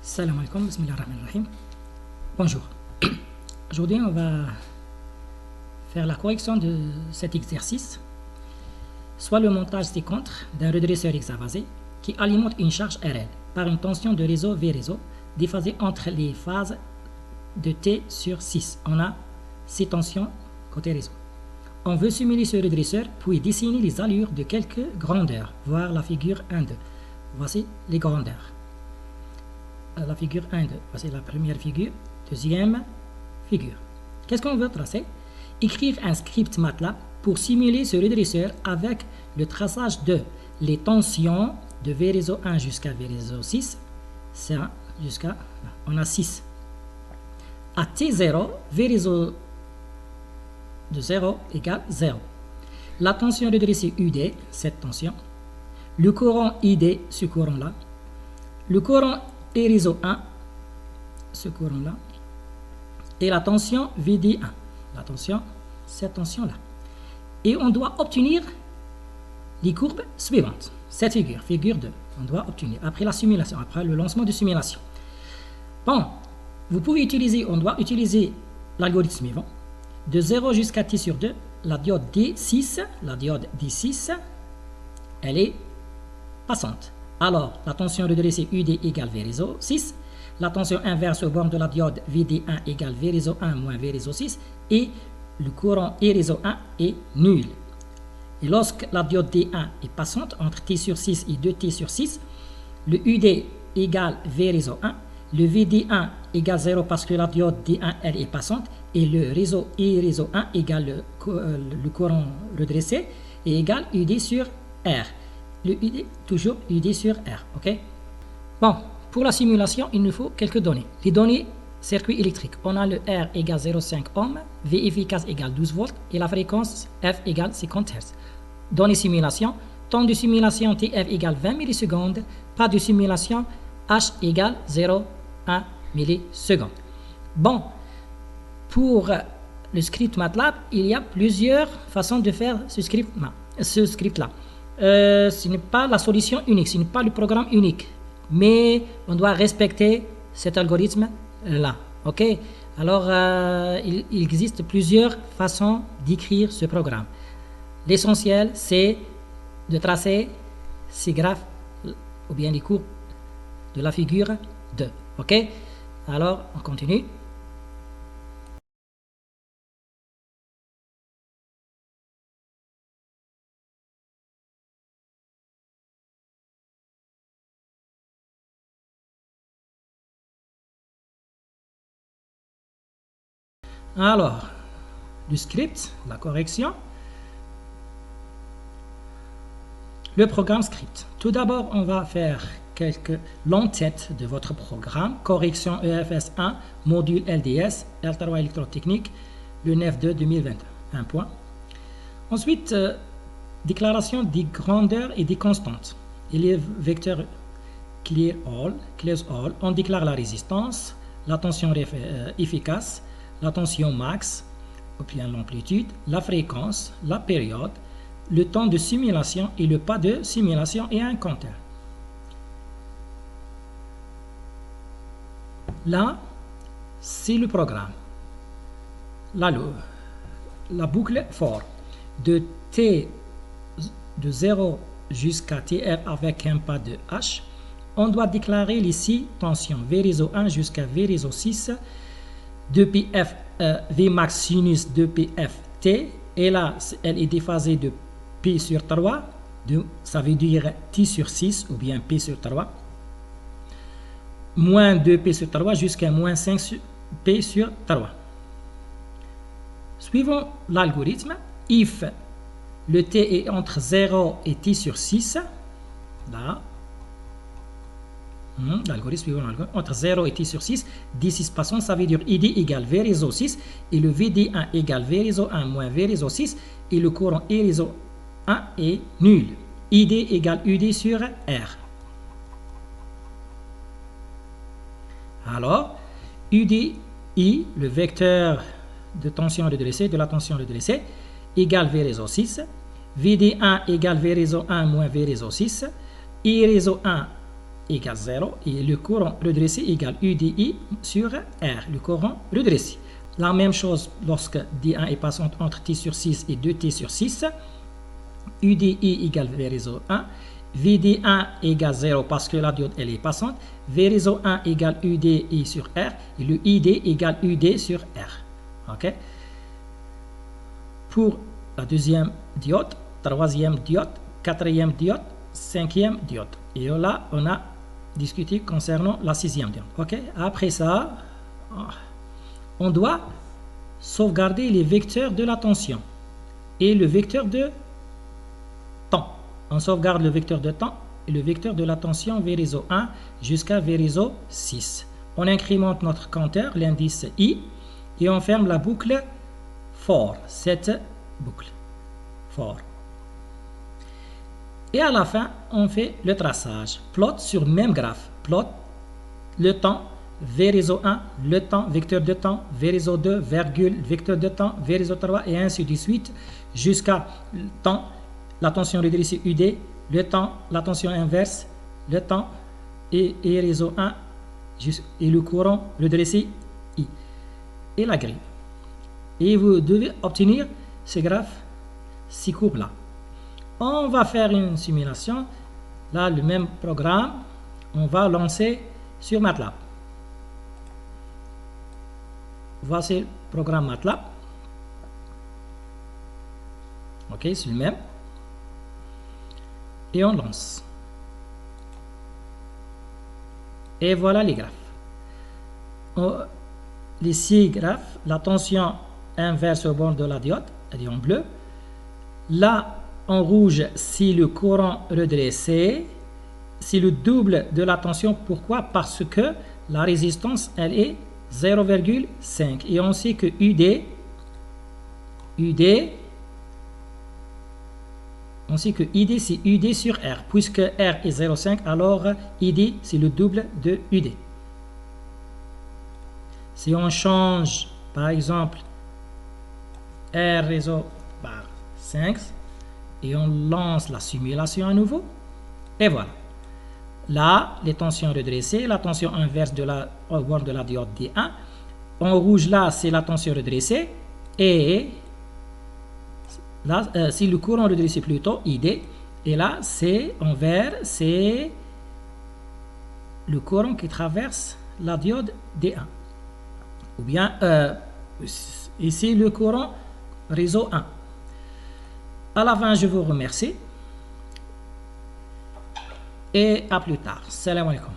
Salam alaikum, bismillah ar-Rahman ar-Rahim. Bonjour. Aujourd'hui, on va faire la correction de cet exercice, soit le montage séquent d'un redresseur hexavasé qui alimente une charge RL par une tension de réseau V réseau déphasée entre les phases de T sur 6. On a 6 tensions côté réseau. On veut simuler ce redresseur puis dessiner les allures de quelques grandeurs, voir la figure 1-2. Voici les grandeurs. La figure 1-2, voici la première figure, deuxième figure. Qu'est-ce qu'on veut tracer? Écrire un script MATLAB pour simuler ce redresseur avec le traçage de les tensions de V réseau 1 jusqu'à V réseau 6. Ça, jusqu'à, on a 6. À T0, V réseau de 0 égale 0. La tension redressée UD, cette tension. Le courant ID, ce courant-là. Le courant et réseau 1, ce courant-là. Et la tension VD1, la tension, cette tension-là. Et on doit obtenir les courbes suivantes. Cette figure, figure 2, on doit obtenir après la simulation, après le lancement de simulation. Bon, vous pouvez utiliser, on doit utiliser l'algorithme suivant. De 0 jusqu'à T sur 2, la diode D6, elle est passante. Alors, la tension redressée UD égale V réseau 6. La tension inverse aux bornes de la diode VD1 égale V réseau 1 moins V réseau 6. Et le courant E réseau 1 est nul. Et lorsque la diode D1 est passante entre T sur 6 et 2T sur 6, le UD égale V réseau 1. Le VD1 égale 0 parce que la diode D1 elle est passante. Et le réseau E réseau 1 égale le courant redressé et égale UD sur R. Le UD, toujours UD sur R, ok? Bon, pour la simulation, il nous faut quelques données. Les données circuit électrique. On a le R égale 0,5 ohm, V efficace égale 12 volts et la fréquence F égale 50 Hz. Données simulation, temps de simulation TF égale 20 millisecondes, pas de simulation, H égale 0,1 millisecondes. Bon, pour le script MATLAB, il y a plusieurs façons de faire ce script-là. Ce n'est pas la solution unique, ce n'est pas le programme unique, mais on doit respecter cet algorithme-là. Ok? Alors, il existe plusieurs façons d'écrire ce programme. L'essentiel, c'est de tracer ces graphes ou bien les courbes de la figure 2. Ok? Alors, on continue. Alors, le script, la correction, le programme script. Tout d'abord, on va faire l'entête de votre programme, correction EFS1, module LDS, L3 électrotechnique, le 9/2/2020. Un point. Ensuite, déclaration des grandeurs et des constantes. Il y a vecteur clear all, on déclare la résistance, la tension efficace, la tension max, ou bien l'amplitude, la fréquence, la période, le temps de simulation et le pas de simulation et un compteur. Là, c'est le programme. Là, la boucle for de T de 0 jusqu'à TF avec un pas de H, on doit déclarer les 6 tensions V réseau 1 jusqu'à V réseau 6, 2πf Vmax sinus 2πf T, et là elle est déphasée de P sur 3, ça veut dire T sur 6 ou bien P sur 3, moins 2P sur 3 jusqu'à moins 5P sur 3. Suivons l'algorithme, if le T est entre 0 et T sur 6, là, l'algorithme suivant entre 0 et T sur 6, D6 passant, ça veut dire ID égale V réseau 6, et le VD1 égale V réseau 1 moins V réseau 6, et le courant E réseau 1 est nul. ID égale UD sur R. Alors, UDI, le vecteur de tension redressée, de la tension redressée, égale V réseau 6, VD1 égale V réseau 1 moins V réseau 6, I réseau 1 égale 0 et le courant redressé égale UDI sur R, le courant redressé. La même chose lorsque D1 est passante entre T sur 6 et 2T sur 6. UDI égale V réseau 1. VD1 égale 0 parce que la diode elle est passante. V réseau 1 égale UDI sur R. Et le ID égale UD sur R. Ok? Pour la deuxième diode, troisième diode, quatrième diode, cinquième diode. Et là, on a discuté concernant la sixième diode. Ok? Après ça, on doit sauvegarder les vecteurs de la tension et le vecteur de temps. On sauvegarde le vecteur de temps et le vecteur de la tension V réseau 1 jusqu'à V réseau 6. On incrémente notre compteur, l'indice I, et on ferme la boucle for, cette boucle for. Et à la fin, on fait le traçage. Plot sur même graphe. Plot le temps, V réseau 1, le temps, vecteur de temps, V réseau 2, virgule, vecteur de temps, V réseau 3, et ainsi de suite, jusqu'à le temps, la tension redressée UD, le temps, la tension inverse, le temps, et réseau 1, et le courant redressé I, et la grille. Et vous devez obtenir ces graphes, ces courbes-là. On va faire une simulation. Là, le même programme, on va lancer sur MATLAB. Voici le programme MATLAB. Ok, c'est le même. Et on lance. Et voilà les graphes. Les 6 graphes, la tension inverse au bord de la diode, elle est en bleu. Là, en rouge, c'est le courant redressé. C'est le double de la tension. Pourquoi? Parce que la résistance, elle est 0,5. Et on sait que on sait que ID c'est UD sur R. Puisque R est 0,5, alors ID c'est le double de UD. Si on change, par exemple, R réseau par 5, et on lance la simulation à nouveau, et voilà. Là, les tensions redressées, la tension inverse au bord de la diode D1. En rouge, là, c'est la tension redressée. Et là, c'est le courant redressé plutôt, ID. Et là, c'est en vert, c'est le courant qui traverse la diode D1. Ou bien, ici, le courant réseau 1. À la fin, je vous remercie. Et à plus tard. Salam alaikum.